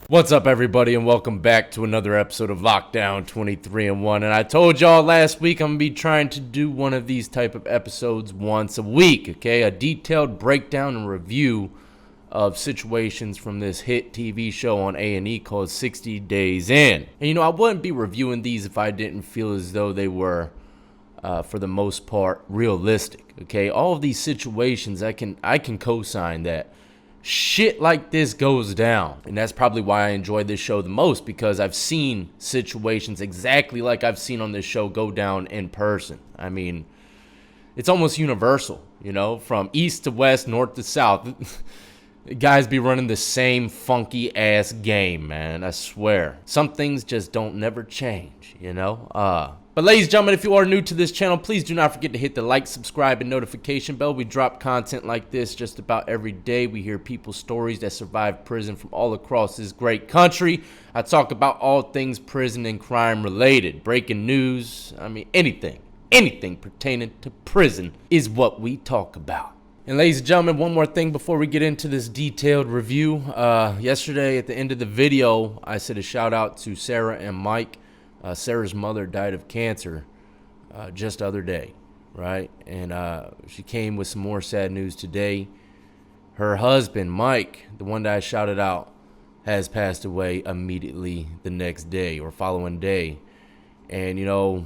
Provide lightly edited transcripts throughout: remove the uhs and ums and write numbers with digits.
What's up, everybody, and welcome back to another episode of Lockdown 23-1. And I told y'all last week I'm going to be trying to do one of these type of episodes once a week, okay? A detailed breakdown and review of situations from this hit TV show on A&E called 60 Days In. And, you know, I wouldn't be reviewing these if I didn't feel as though they were, for the most part, realistic, okay? All of these situations, I can co-sign that shit like this goes down. And that's probably why I enjoy this show the most, because I've seen situations exactly like I've seen on this show go down in person. I mean, it's almost universal, you know, from east to west, north to south. Guys be running the same funky ass game, man. I swear. Some things just don't never change, you know? But ladies and gentlemen, if you are new to this channel, please do not forget to hit the like, subscribe, and notification bell. We drop content like this just about every day. We hear people's stories that survived prison from all across this great country. I talk about all things prison and crime related. Breaking news, I mean, anything pertaining to prison is what we talk about. And ladies and gentlemen, one more thing before we get into this detailed review. Yesterday at the end of the video, I said a shout out to Sarah and Mike. Sarah's mother died of cancer just the other day, right? And she came with some more sad news today. Her husband, Mike, the one that I shouted out, has passed away immediately the next day or following day. And, you know,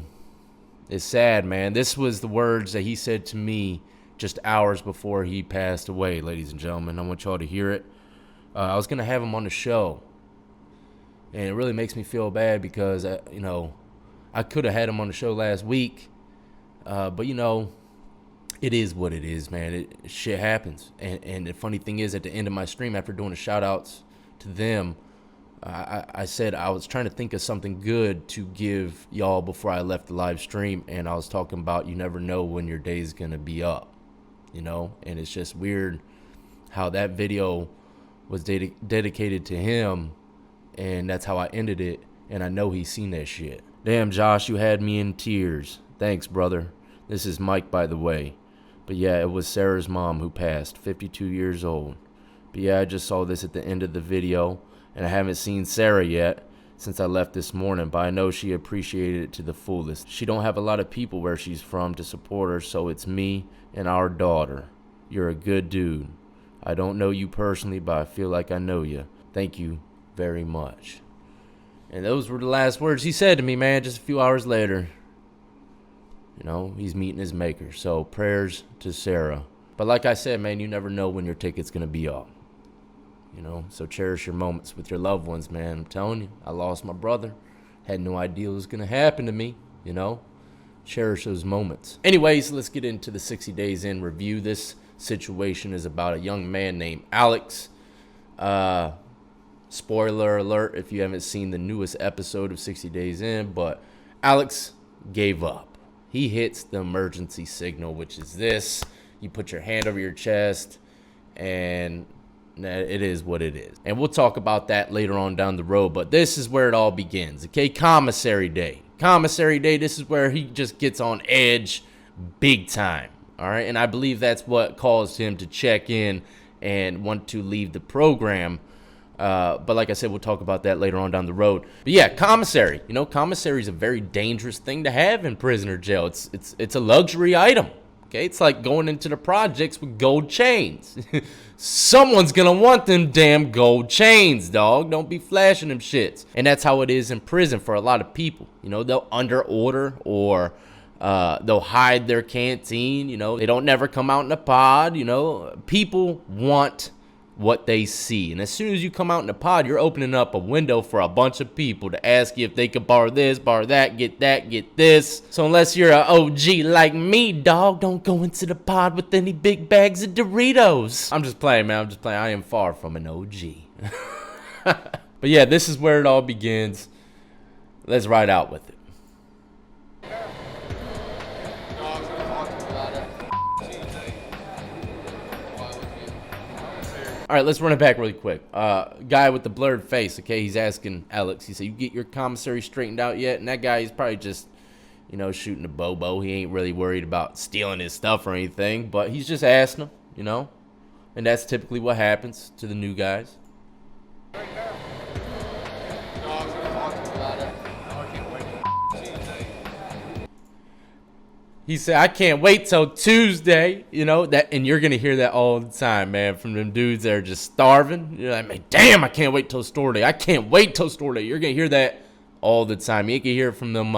it's sad, man. This was the words that he said to me just hours before he passed away, ladies and gentlemen. I want y'all to hear it. I was going to have him on the show. And it really makes me feel bad because, you know, I could have had him on the show last week. But, you know, it is what it is, man. Shit happens. And the funny thing is, at the end of my stream, after doing the shout-outs to them, I said I was trying to think of something good to give y'all before I left the live stream. And I was talking about you never know when your day is going to be up, you know. And it's just weird how that video was dedicated to him. And that's how I ended it, and I know he's seen that shit. Damn, Josh, you had me in tears. Thanks, brother. This is Mike, by the way. But yeah, it was Sarah's mom who passed, 52 years old. But yeah, I just saw this at the end of the video, and I haven't seen Sarah yet since I left this morning, but I know she appreciated it to the fullest. She don't have a lot of people where she's from to support her, so it's me and our daughter. You're a good dude. I don't know you personally, but I feel like I know you. Thank you very much. And those were the last words he said to me, man, just a few hours later. You know, he's meeting his maker. So prayers to Sarah. But like I said, man, you never know when your ticket's going to be up. You know, so cherish your moments with your loved ones, man. I'm telling you, I lost my brother. Had no idea what was going to happen to me, you know. Cherish those moments. Anyways, let's get into the 60 Days In review. This situation is about a young man named Alex. Spoiler alert if you haven't seen the newest episode of 60 Days In, but Alex gave up. He hits the emergency signal, which is this. You put your hand over your chest, and it is what it is. And we'll talk about that later on down the road, but this is where it all begins, okay? Commissary Day. Commissary Day, this is where he just gets on edge big time, all right? And I believe that's what caused him to check in and want to leave the program. But like I said, we'll talk about that later on down the road. But yeah, commissary. You know, commissary is a very dangerous thing to have in prison or jail. It's a luxury item. Okay, it's like going into the projects with gold chains. Someone's gonna want them damn gold chains, dog. Don't be flashing them shits. And that's how it is in prison for a lot of people. You know, they'll under order or they'll hide their canteen. You know, they don't never come out in a pod. You know, people want what they see. And as soon as you come out in the pod, you're opening up a window for a bunch of people to ask you if they could borrow this, borrow that, get this. So unless you're an OG like me, dog, don't go into the pod with any big bags of Doritos. I'm just playing, man. I'm just playing. I am far from an OG. But yeah, this is where it all begins. Let's ride out with it. All right, let's run it back really quick. Guy with the blurred face, okay, he's asking Alex. He said, you get your commissary straightened out yet? And that guy, he's probably just, you know, shooting a bobo. He ain't really worried about stealing his stuff or anything, but he's just asking him, you know. And that's typically what happens to the new guys. He said, I can't wait till Tuesday, you know, that, and you're going to hear that all the time, man, from them dudes that are just starving. You're like, man, damn, I can't wait till store day. I can't wait till store day. You're going to hear that all the time. You can hear it from them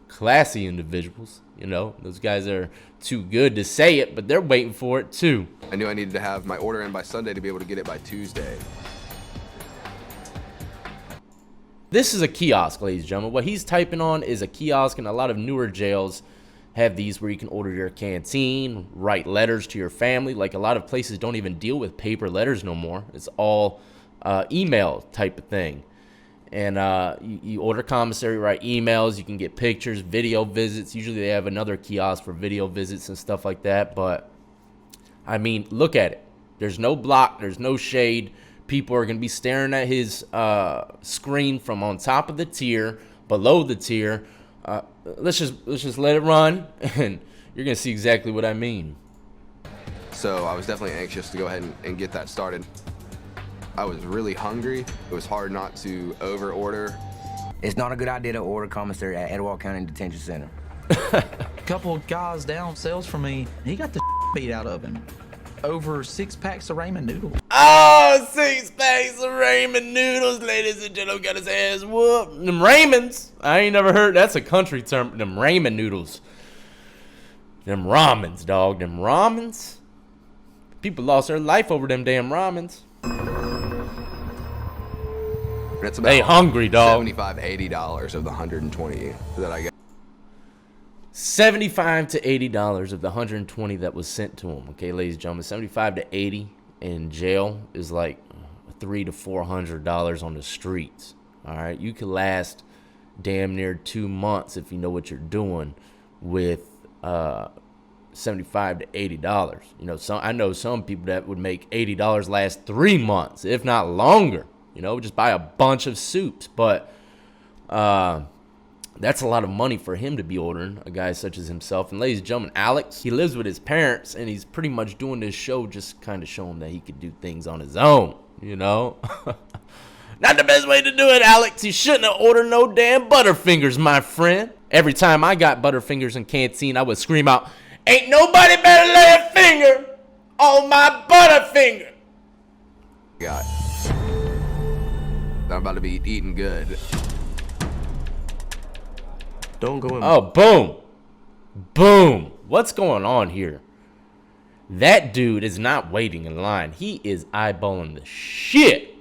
classy individuals, you know. Those guys are too good to say it, but they're waiting for it too. I knew I needed to have my order in by Sunday to be able to get it by Tuesday. This is a kiosk, ladies and gentlemen. What he's typing on is a kiosk, and a lot of newer jails have these where you can order your canteen, write letters to your family. Like, a lot of places don't even deal with paper letters no more. It's all email type of thing. And you order Commissary, write emails. You can get pictures, video visits. Usually they have another kiosk for video visits and stuff like that. But, I mean, look at it. There's no block. There's no shade. People are going to be staring at his screen from on top of the tier, below the tier. Let's just let it run, and you're going to see exactly what I mean. So I was definitely anxious to go ahead and get that started. I was really hungry. It was hard not to over order. It's not a good idea to order Commissary at Etowah County Detention Center. A couple of guys down sells for me. He got the beat out of him. Over 6 packs of ramen noodles. Oh, 6 packs of ramen noodles, ladies and gentlemen. Got his ass whooped. Them ramens. I ain't never heard. That's a country term. Them ramen noodles. Them ramens, dog. Them ramens. People lost their life over them damn ramens. It's about they hungry, dog. $75, $80 of the 120 that I got. $75 to $80 of the 120 that was sent to him. Okay, ladies and gentlemen, 75 to 80 in jail is like $300 to $400 on the streets. All right, you could last damn near 2 months if you know what you're doing with $75 to $80. You know, I know some people that would make $80 last 3 months, if not longer. You know, just buy a bunch of soups, but that's a lot of money for him to be ordering, a guy such as himself. And ladies and gentlemen, Alex, he lives with his parents, and he's pretty much doing this show just kind of show him that he could do things on his own, you know? Not the best way to do it, Alex. You shouldn't have ordered no damn Butterfingers, my friend. Every time I got Butterfingers in canteen, I would scream out, ain't nobody better lay a finger on my Butterfinger. Got. I'm about to be eating good. Don't go in. Oh, boom. Boom. What's going on here? That dude is not waiting in line. He is eyeballing the shit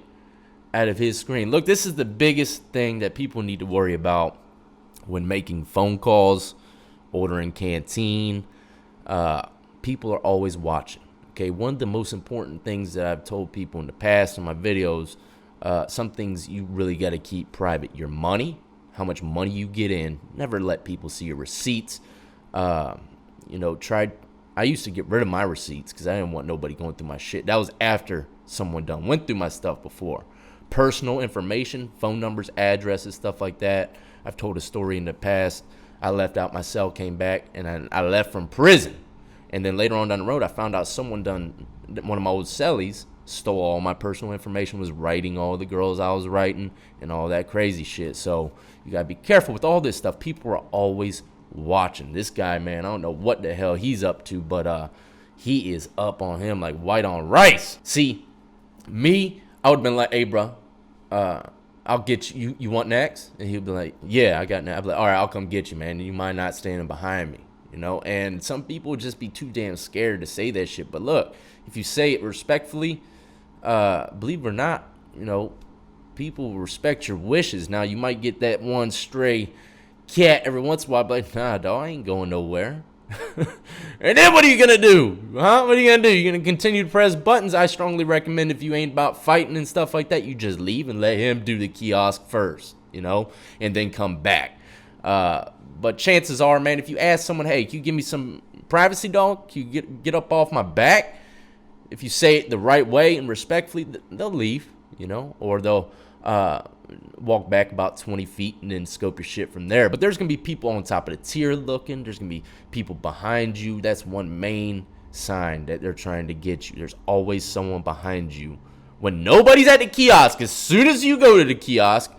out of his screen. Look, this is the biggest thing that people need to worry about when making phone calls, ordering canteen. People are always watching. Okay, one of the most important things that I've told people in the past in my videos, some things you really got to keep private. Your money, how much money you get in. Never let people see your receipts. You know, I used to get rid of my receipts because I didn't want nobody going through my shit. That was after someone went through my stuff before. Personal information, phone numbers, addresses, stuff like that. I've told a story in the past. I left out my cell, came back, and I left from prison. And then later on down the road, I found out one of my old cellies stole all my personal information, was writing all the girls I was writing and all that crazy shit. So you got to be careful with all this stuff. People are always watching. This guy, man, I don't know what the hell he's up to, but he is up on him like white on rice. See, me, I would have been like, hey, bro, I'll get you. You want next? And he'll be like, yeah, I got next. I'll be like, all right, I'll come get you, man. You mind not standing behind me, you know? And some people would just be too damn scared to say that shit. But look, if you say it respectfully, believe it or not, you know, people respect your wishes. Now, you might get that one stray cat every once in a while, but like, nah, dog, I ain't going nowhere. And then what are you going to do? Huh? What are you going to do? You're going to continue to press buttons? I strongly recommend if you ain't about fighting and stuff like that, you just leave and let him do the kiosk first, you know, and then come back. But chances are, man, if you ask someone, hey, can you give me some privacy, dog? Can you get up off my back? If you say it the right way and respectfully, they'll leave, you know, or they'll walk back about 20 feet and then scope your shit from there. But there's going to be people on top of the tier looking. There's going to be people behind you. That's one main sign that they're trying to get you. There's always someone behind you. When nobody's at the kiosk, as soon as you go to the kiosk,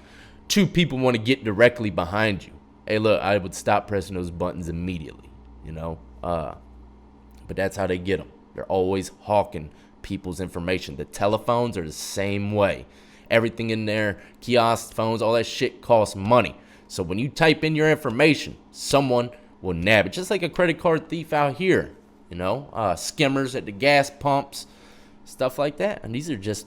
2 people want to get directly behind you. Hey, look, I would stop pressing those buttons immediately. you know. But that's how they get them. They're always hawking people's information. The telephones are the same way. Everything in there, kiosks, phones, all that shit costs money. So when you type in your information, someone will nab it. Just like a credit card thief out here, you know, skimmers at the gas pumps, stuff like that. And these are just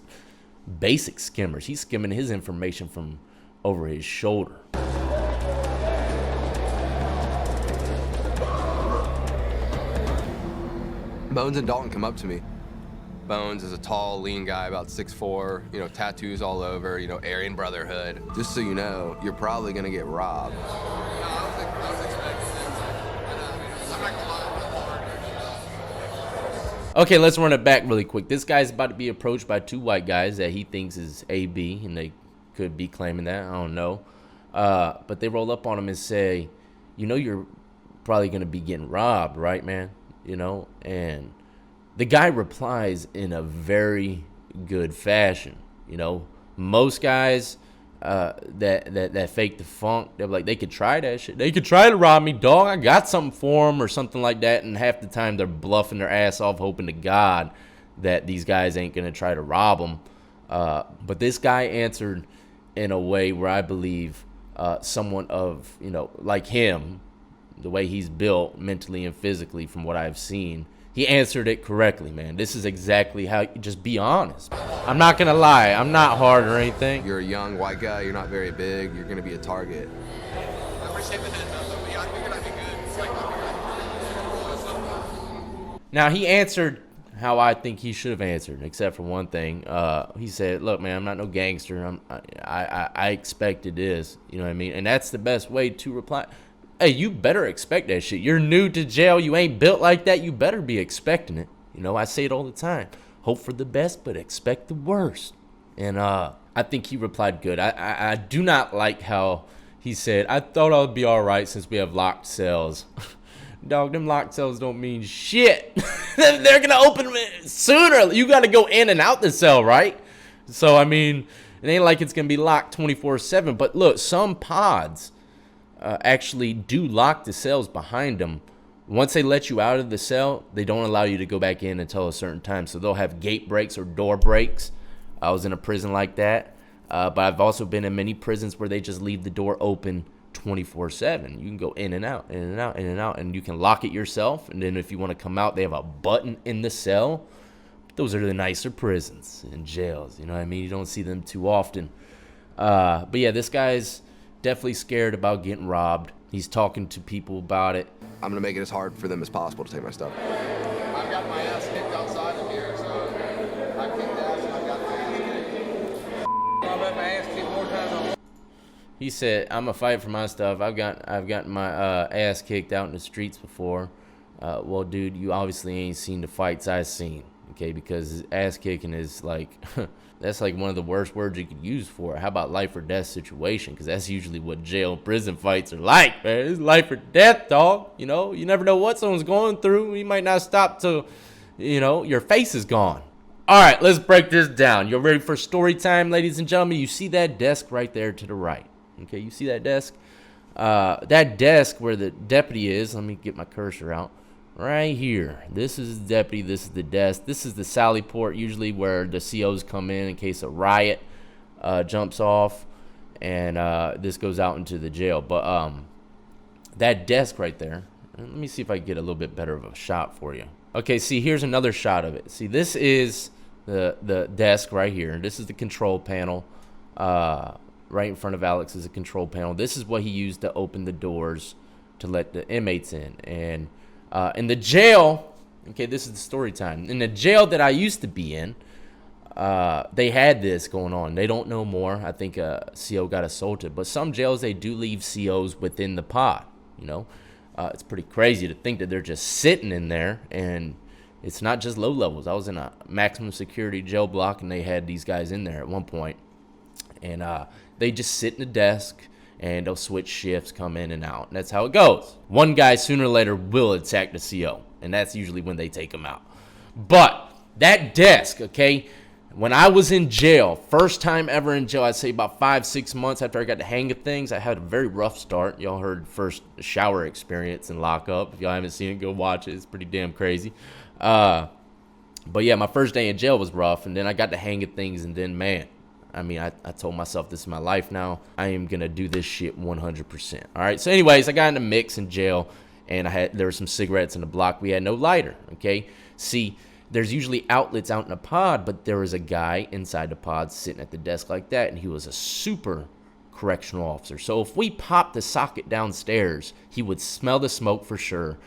basic skimmers. He's skimming his information from over his shoulder. Bones and Dalton come up to me. Bones is a tall, lean guy, about 6'4", you know, tattoos all over, you know, Aryan Brotherhood. Just so you know, you're probably gonna get robbed. Okay, let's run it back really quick. This guy's about to be approached by 2 white guys that he thinks is AB, and they could be claiming that. I don't know. But they roll up on him and say, you know, you're probably going to be getting robbed, right, man? You know, and the guy replies in a very good fashion. You know, most guys that fake the funk, they're like, they could try that shit. They could try to rob me, dog. I got something for them or something like that. And half the time they're bluffing their ass off, hoping to God that these guys ain't going to try to rob them. But this guy answered in a way where I believe someone of, you know, like him, the way he's built mentally and physically from what I've seen, he answered it correctly, man. This is exactly how, just be honest. I'm not going to lie. I'm not hard or anything. You're a young white guy. You're not very big. You're gonna be a target. I appreciate the heads up, but yeah, I figured I'd be good. Now, he answered how I think he should have answered, except for one thing. He said, look, man, I'm not no gangster. I expected this. You know what I mean? And that's the best way to reply. Hey, you better expect that shit. You're new to jail. You ain't built like that. You better be expecting it. You know, I say it all the time. Hope for the best, but expect the worst. And I think he replied good. I do not like how he said, I thought I'd be all right since we have locked cells. Dog, them locked cells don't mean shit. They're going to open them sooner. You got to go in and out the cell, right? So, I mean, it ain't like it's going to be locked 24/7. But look, some pods actually do lock the cells behind them. Once they let you out of the cell, they don't allow you to go back in until a certain time. So they'll have gate breaks or door breaks. I was in a prison like that. But I've also been in many prisons where they just leave the door open 24/7. You can go in and out, in and out, in and out, and you can lock it yourself. And then if you want to come out, they have a button in the cell. Those are the nicer prisons and jails. You know what I mean? You don't see them too often. But yeah, this guy's definitely scared about getting robbed. He's talking to people about it. I'm gonna make it as hard for them as possible to take my stuff. I've got my ass kicked outside of here, so I kicked ass and I got my ass kicked. I've had my ass kicked more times. He said, I'm gonna fight for my stuff. I've gotten my ass kicked out in the streets before. Well, dude, you obviously ain't seen the fights I've seen, okay? Because ass kicking is like, that's like one of the worst words you could use for it. How about life or death situation? Because that's usually what jail and prison fights are like, man. It's life or death, dog. You know, you never know what someone's going through. You might not stop till, you know, your face is gone. All right, let's break this down. You're ready for story time, ladies and gentlemen? You see that desk right there to the right. Okay, you see that desk? That desk where the deputy is, let me get my cursor out. Right here. This is the deputy. This is the desk. This is the sally port, usually where the COs come in case a riot jumps off. And this goes out into the jail. But that desk right there, let me see if I can get a little bit better of a shot for you. Okay, see, here's another shot of it. See, this is the desk right here. This is the control panel. Right in front of Alex is a control panel. This is what he used to open the doors to let the inmates in. And in the jail, okay, this is the story time. In the jail that I used to be in, they had this going on. They don't know more. I think a CO got assaulted. But some jails, they do leave COs within the pod, you know. It's pretty crazy to think that they're just sitting in there. And it's not just low levels. I was in a maximum security jail block, and they had these guys in there at one point. And they just sit in the desk, and they'll switch shifts, come in and out. And that's how it goes. One guy sooner or later will attack the CO, and that's usually when they take him out. But that desk, okay, When I was in jail, first time ever in jail, I'd say about 5-6 months after I got the hang of things, I had a very rough start. Y'all heard first shower experience in lockup. If y'all haven't seen it, go watch it. It's pretty damn crazy. But yeah, my first day in jail was rough, and then I got the hang of things, and then, man, I mean, I told myself this is my life now. I am going to do this shit 100%. All right, so anyways, I got in the mix in jail, and there were some cigarettes in the block. We had no lighter, okay? See, there's usually outlets out in a pod, but there was a guy inside the pod sitting at the desk like that, and he was a super correctional officer. So if we popped the socket downstairs, he would smell the smoke for sure,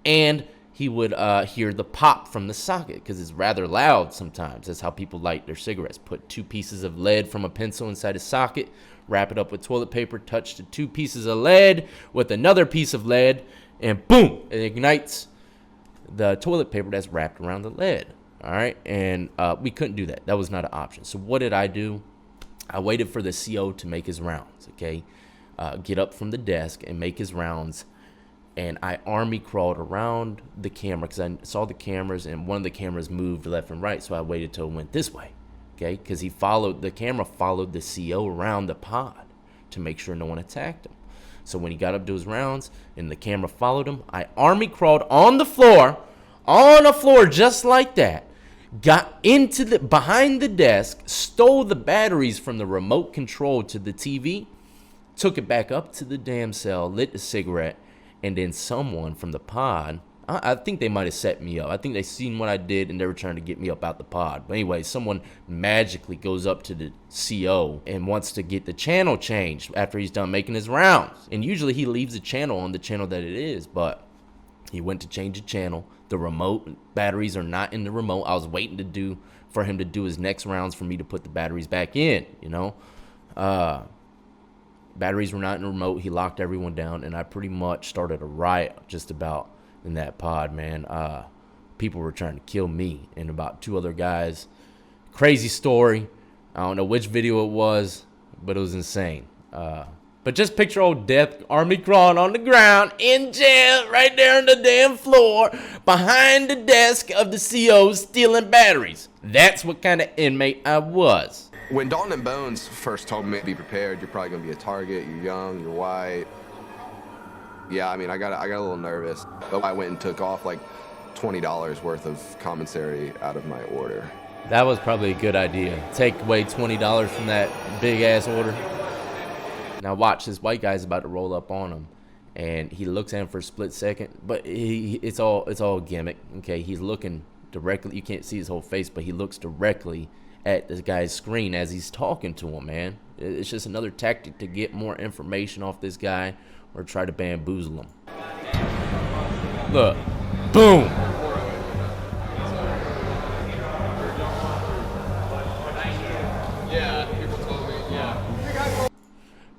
and he would hear the pop from the socket because it's rather loud sometimes. That's how people light their cigarettes. Put 2 pieces of lead from a pencil inside a socket, wrap it up with toilet paper, touch the 2 pieces of lead with another piece of lead, and boom, it ignites the toilet paper that's wrapped around the lead. All right, and we couldn't do that. That was not an option. So what did I do? I waited for the CO to make his rounds, okay? Get up from the desk and make his rounds. And I army crawled around the camera because I saw the cameras, and one of the cameras moved left and right. So I waited till it went this way, okay? Because the camera followed the CO around the pod to make sure no one attacked him. So when he got up to his rounds and the camera followed him, I army crawled on the floor just like that, got into behind the desk, stole the batteries from the remote control to the TV, took it back up to the damn cell, lit the cigarette, and then someone from the pod, I think they might have set me up. I think they seen what I did, and they were trying to get me up out the pod. But anyway, someone magically goes up to the CO and wants to get the channel changed after he's done making his rounds. And usually he leaves the channel on the channel that it is, but he went to change the channel. The remote batteries are not in the remote. I was waiting for him to do his next rounds for me to put the batteries back in, you know. Batteries were not in the remote. He locked everyone down, and I pretty much started a riot just about in that pod, man. People were trying to kill me and about 2 other guys. Crazy story. I don't know which video it was, but it was insane. But just picture old Death army crawling on the ground in jail right there on the damn floor behind the desk of the CO stealing batteries. That's what kind of inmate I was. When Dalton and Bones first told me to be prepared, you're probably gonna be a target, you're young, you're white. Yeah, I mean, I got a little nervous. But I went and took off like $20 worth of commissary out of my order. That was probably a good idea. Take away $20 from that big ass order. Now watch, this white guy's about to roll up on him, and he looks at him for a split second, but it's all gimmick. Okay, he's looking directly. You can't see his whole face, but he looks directly at this guy's screen as he's talking to him, man. It's just another tactic to get more information off this guy or try to bamboozle him. Look, boom. Yeah, people told me, yeah.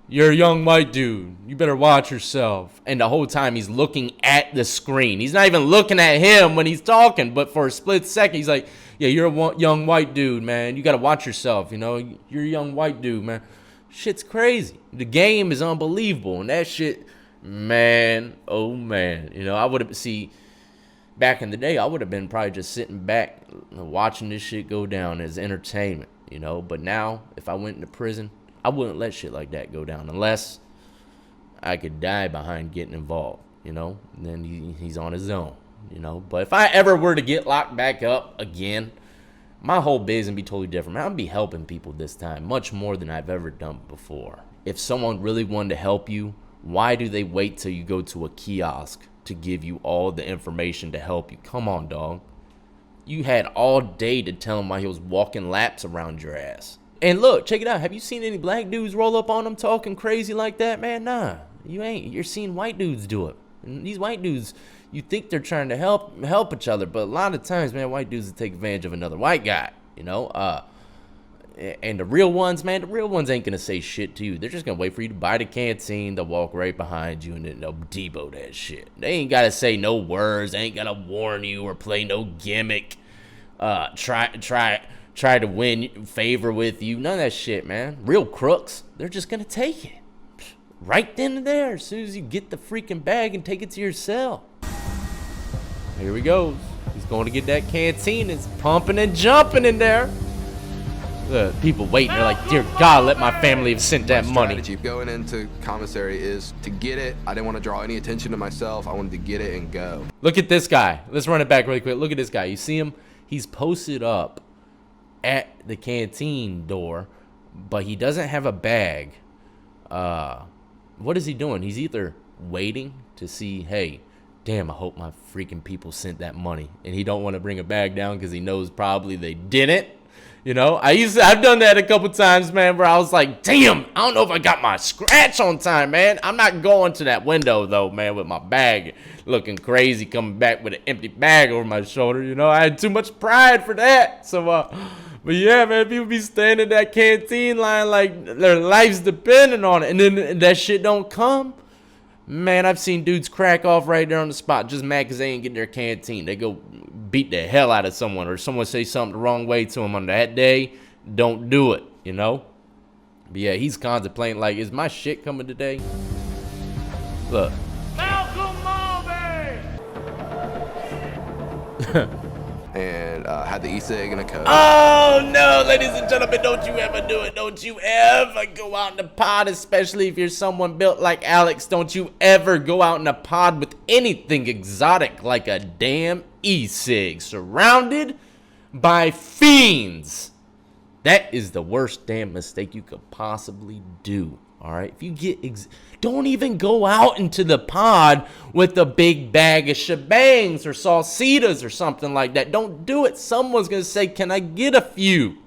You're a young white dude. You better watch yourself. And the whole time he's looking at the screen. He's not even looking at him when he's talking, but for a split second, he's like, yeah, you're a young white dude, man. You got to watch yourself, you know. You're a young white dude, man. Shit's crazy. The game is unbelievable. And that shit, man, oh, man. You know, I would have, back in the day, I would have been probably just sitting back watching this shit go down as entertainment, you know. But now, if I went into prison, I wouldn't let shit like that go down unless I could die behind getting involved, you know. And then he's on his own, you know. But if I ever were to get locked back up again, my whole biz would be totally different. Man, I'd be helping people this time, much more than I've ever done before. If someone really wanted to help you, why do they wait till you go to a kiosk to give you all the information to help you? Come on, dog. You had all day to tell him why he was walking laps around your ass. And look, check it out. Have you seen any black dudes roll up on them talking crazy like that, man? Nah, you ain't. You're seeing white dudes do it. And these white dudes, you think they're trying to help each other, but a lot of times, man, white dudes will take advantage of another white guy, you know? And the real ones, man, the real ones ain't going to say shit to you. They're just going to wait for you to buy the canteen. They'll walk right behind you, and then they'll debo that shit. They ain't got to say no words. They ain't got to warn you or play no gimmick. Try to win favor with you. None of that shit, man. Real crooks, they're just going to take it. Right then and there, as soon as you get the freaking bag and take it to your cell. Here he goes. He's going to get that canteen. It's pumping and jumping in there. People waiting. They're like, dear God, let my family have sent that money. Strategy going into commissary is to get it. I didn't want to draw any attention to myself. I wanted to get it and go. Look at this guy. Let's run it back really quick. Look at this guy. You see him? He's posted up at the canteen door, but he doesn't have a bag. What is he doing? He's either waiting to see, hey, damn, I hope my freaking people sent that money, and he don't want to bring a bag down because he knows probably they didn't. You know, I've done that a couple times, man, where I was like, damn, I don't know if I got my scratch on time, man. I'm not going to that window, though, man, with my bag looking crazy, coming back with an empty bag over my shoulder. You know, I had too much pride for that. So, but yeah, man, people be standing in that canteen line like their life's depending on it. And then that shit don't come. Man, I've seen dudes crack off right there on the spot just mad because they ain't get their canteen. They go beat the hell out of someone, or someone say something the wrong way to them on that day. Don't do it, you know? But yeah, he's contemplating like, is my shit coming today? Look. And had the e-cig and a code. Oh no, ladies and gentlemen, don't you ever do it. Don't you ever go out in the pod, especially if you're someone built like Alex. Don't you ever go out in a pod with anything exotic like a damn e-cig, surrounded by fiends. That is the worst damn mistake you could possibly do. All right, if you get don't even go out into the pod with a big bag of shebangs or salsitas or something like that. Don't do it. Someone's gonna say, can I get a few?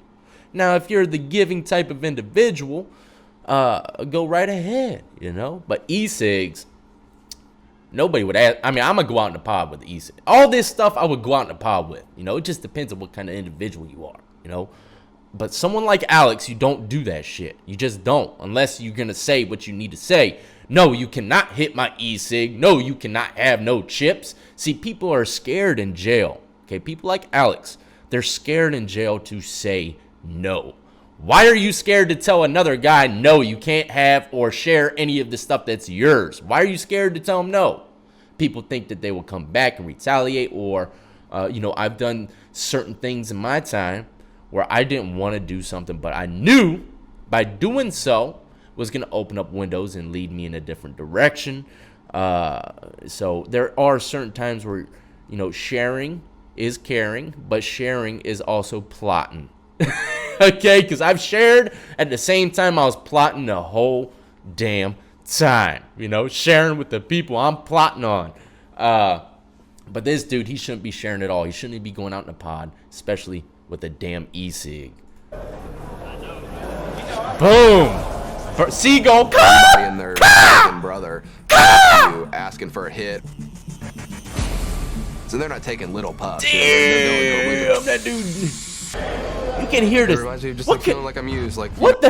Now, if you're the giving type of individual, go right ahead, you know. But e-cigs, nobody would ask. I mean, I'm gonna go out in the pod with the e-cig. All this stuff I would go out in the pod with, you know. It just depends on what kind of individual you are, you know. But someone like Alex, you don't do that shit. You just don't, unless you're going to say what you need to say. No, you cannot hit my e-cig. No, you cannot have no chips. See, people are scared in jail. Okay, people like Alex, they're scared in jail to say no. Why are you scared to tell another guy, no, you can't have or share any of the stuff that's yours? Why are you scared to tell him no? People think that they will come back and retaliate, or, you know, I've done certain things in my time where I didn't want to do something, but I knew by doing so was going to open up windows and lead me in a different direction. So there are certain times where, you know, sharing is caring, but sharing is also plotting. Okay, because I've shared at the same time I was plotting the whole damn time. You know, sharing with the people I'm plotting on. But this dude, he shouldn't be sharing at all. He shouldn't be going out in a pod, especially with a damn e-cig. Boom! Seagull. And their fucking brother you asking for a hit. So they're not taking little puffs. Damn, that dude. You can hear this. It reminds me of just like feeling like I'm used. Like what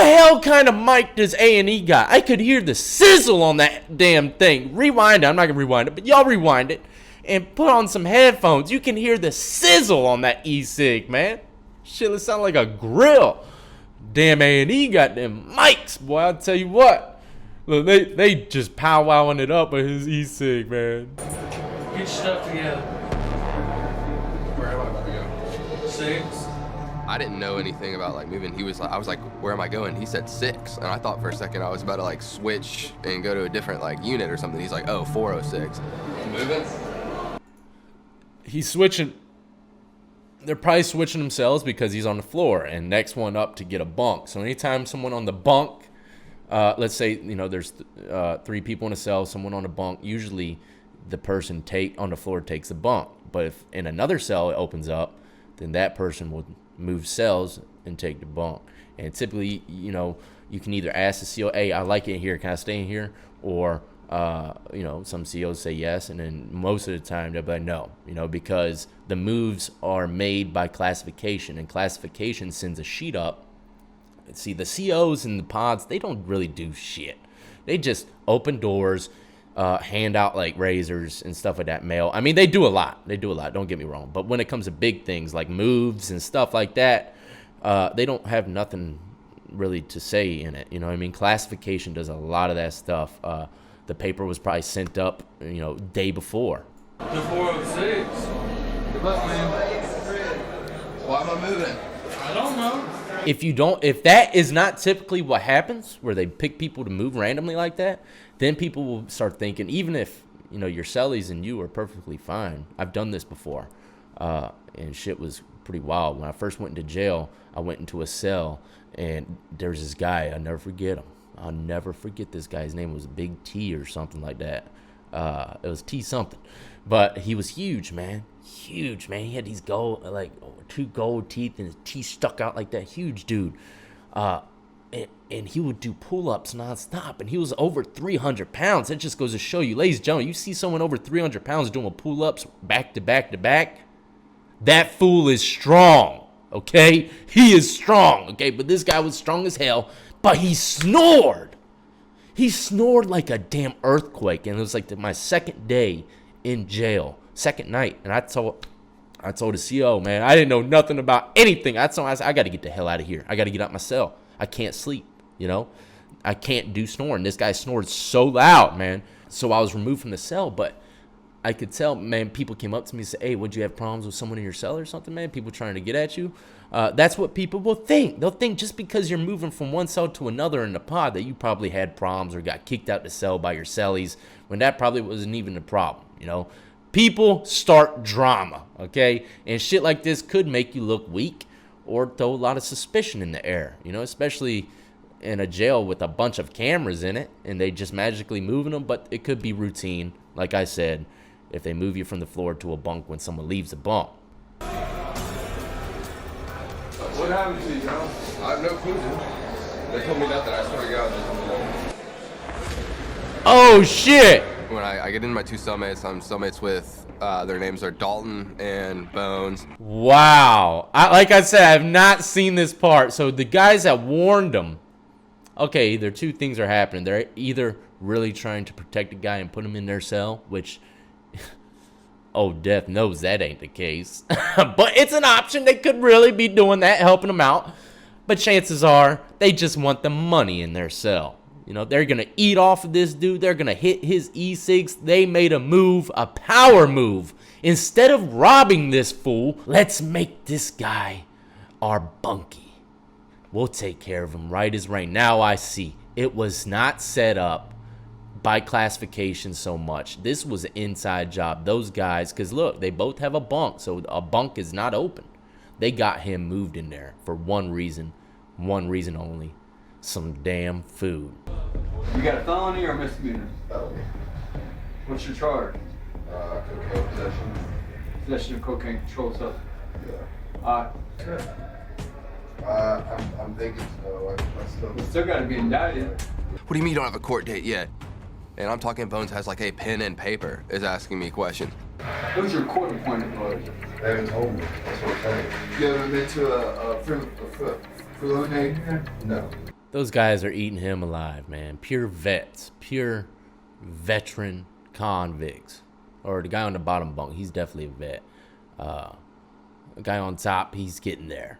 hell kind of mic does A&E got? I could hear the sizzle on that damn thing. Rewind it. I'm not gonna rewind it, but y'all rewind it and put on some headphones. You can hear the sizzle on that e-cig, man. Shit, it sound like a grill. Damn, A&E got them mics, boy. I'll tell you what. Look, they just powwowing it up with his e-cig, man. Get your stuff together. Where am I about to go? 6. I didn't know anything about like moving. I was like, where am I going? He said 6, and I thought for a second I was about to like switch and go to a different like unit or something. He's like, oh, 406. Moving? He's switching. They're probably switching themselves because he's on the floor and next one up to get a bunk. So anytime someone on the bunk, let's say, you know, there's 3 people in a cell, someone on a bunk, usually the person on the floor takes the bunk. But if in another cell it opens up, then that person will move cells and take the bunk. And typically, you know, you can either ask the CO, hey, I like it here, can I stay in here? Or, you know, some COs say yes, and then most of the time they'll be like, no, you know, because the moves are made by classification, and classification sends a sheet up. See, the COs and the pods, they don't really do shit. They just open doors, hand out like razors and stuff like that, mail. I mean, they do a lot. Don't get me wrong. But when it comes to big things like moves and stuff like that, they don't have nothing really to say in it. You know what I mean? Classification does a lot of that stuff. The paper was probably sent up, you know, day before. The 406. Good luck, man. Why am I moving? I don't know. if that is not typically what happens, where they pick people to move randomly like that, then people will start thinking, even if, you know, your cellies and you are perfectly fine. I've done this before, and shit was pretty wild. When I first went into jail, I went into a cell, and there's this guy. I'll never forget him. I'll never forget this guy. His name was Big T or something like that. It was T something. But he was huge, man. Huge, man. He had these gold, like 2 gold teeth, and his teeth stuck out like that. Huge dude. And he would do pull-ups nonstop, and he was over 300 pounds. That just goes to show you, ladies and gentlemen, you see someone over 300 pounds doing pull-ups back to back to back, that fool is strong, okay? He is strong, okay? But this guy was strong as hell, but he snored. He snored like a damn earthquake, and it was like my second day in jail, second night, and I told the CO, man, I didn't know nothing about anything. I said, I got to get the hell out of here. I got to get out my cell. I can't sleep, you know? I can't do snoring. This guy snored so loud, man. So I was removed from the cell, but I could tell, man, people came up to me and said, hey, would you have problems with someone in your cell or something, man? People trying to get at you. That's what people will think. They'll think just because you're moving from one cell to another in the pod that you probably had problems or got kicked out the cell by your cellies, when that probably wasn't even the problem, you know? People start drama, okay? And shit like this could make you look weak or throw a lot of suspicion in the air, you know, especially in a jail with a bunch of cameras in it and they just magically moving them. But it could be routine, like I said, if they move you from the floor to a bunk when someone leaves a bunk. What happened to you, John? I have no clue, dude. They told me nothing. I swear to God, they told me nothing. Oh, shit! When I get in my 2 cellmates, I'm cellmates with, their names are Dalton and Bones. Wow. Like I said, I have not seen this part. So the guys that warned them, okay, either 2 things are happening. They're either really trying to protect a guy and put him in their cell, which, oh, death knows that ain't the case. But it's an option. They could really be doing that, helping them out. But chances are they just want the money in their cell. You know, they're going to eat off of this dude. They're going to hit his e-cigs. They made a move, a power move. Instead of robbing this fool, let's make this guy our bunkie. We'll take care of him right as rain. Now I see. It was not set up by classification so much. This was an inside job. Those guys, because look, they both have a bunk, so a bunk is not open. They got him moved in there for one reason only. Some damn food. You got a felony or a misdemeanor? Felony. What's your charge? Cocaine possession. Possession of cocaine, controlled substance. Yeah. I'm thinking so. You still got to be indicted. What do you mean you don't have a court date yet? And I'm talking Bones has like a pen and paper, is asking me questions. Who's your court appointed lawyer? They haven't told me. That's what I'm saying. You haven't been to a preliminary hearing? No. Those guys are eating him alive, man. Pure vets. Pure veteran convicts. Or the guy on the bottom bunk, he's definitely a vet. The guy on top, he's getting there.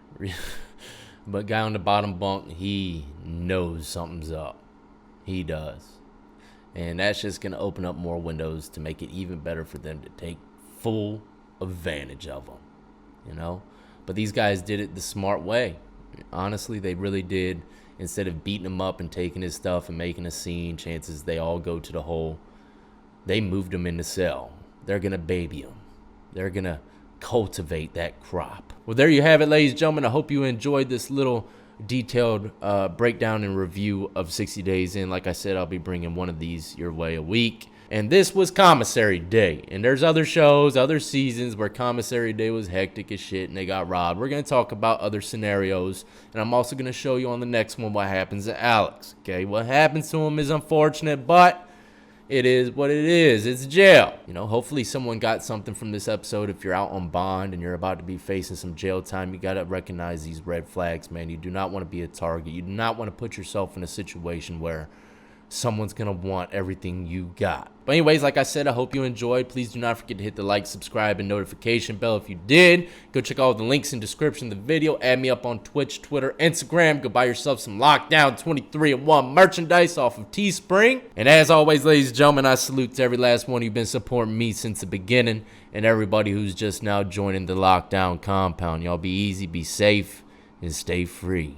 But guy on the bottom bunk, he knows something's up. He does. And that's just going to open up more windows to make it even better for them to take full advantage of them. You know? But these guys did it the smart way. Honestly, they really did. Instead of beating him up and taking his stuff and making a scene, chances they all go to the hole. They moved him in the cell. They're going to baby him. They're going to cultivate that crop. Well, there you have it, ladies and gentlemen. I hope you enjoyed this little detailed breakdown and review of 60 Days In. Like I said, I'll be bringing one of these your way a week. And this was Commissary Day. And there's other shows, other seasons where Commissary Day was hectic as shit and they got robbed. We're going to talk about other scenarios. And I'm also going to show you on the next one what happens to Alex. Okay, what happens to him is unfortunate, but it is what it is. It's jail. You know, hopefully someone got something from this episode. If you're out on bond and you're about to be facing some jail time, you got to recognize these red flags, man. You do not want to be a target. You do not want to put yourself in a situation where someone's going to want everything you got. But anyways, like I said, I hope you enjoyed. Please do not forget to hit the like, subscribe, and notification bell if you did. Go check out the links in the description of the video. Add me up on Twitch, Twitter, Instagram. Go buy yourself some Lockdown 23-in-1 merchandise off of Teespring. And as always, ladies and gentlemen, I salute to every last one who've been supporting me since the beginning and everybody who's just now joining the Lockdown compound. Y'all be easy, be safe, and stay free.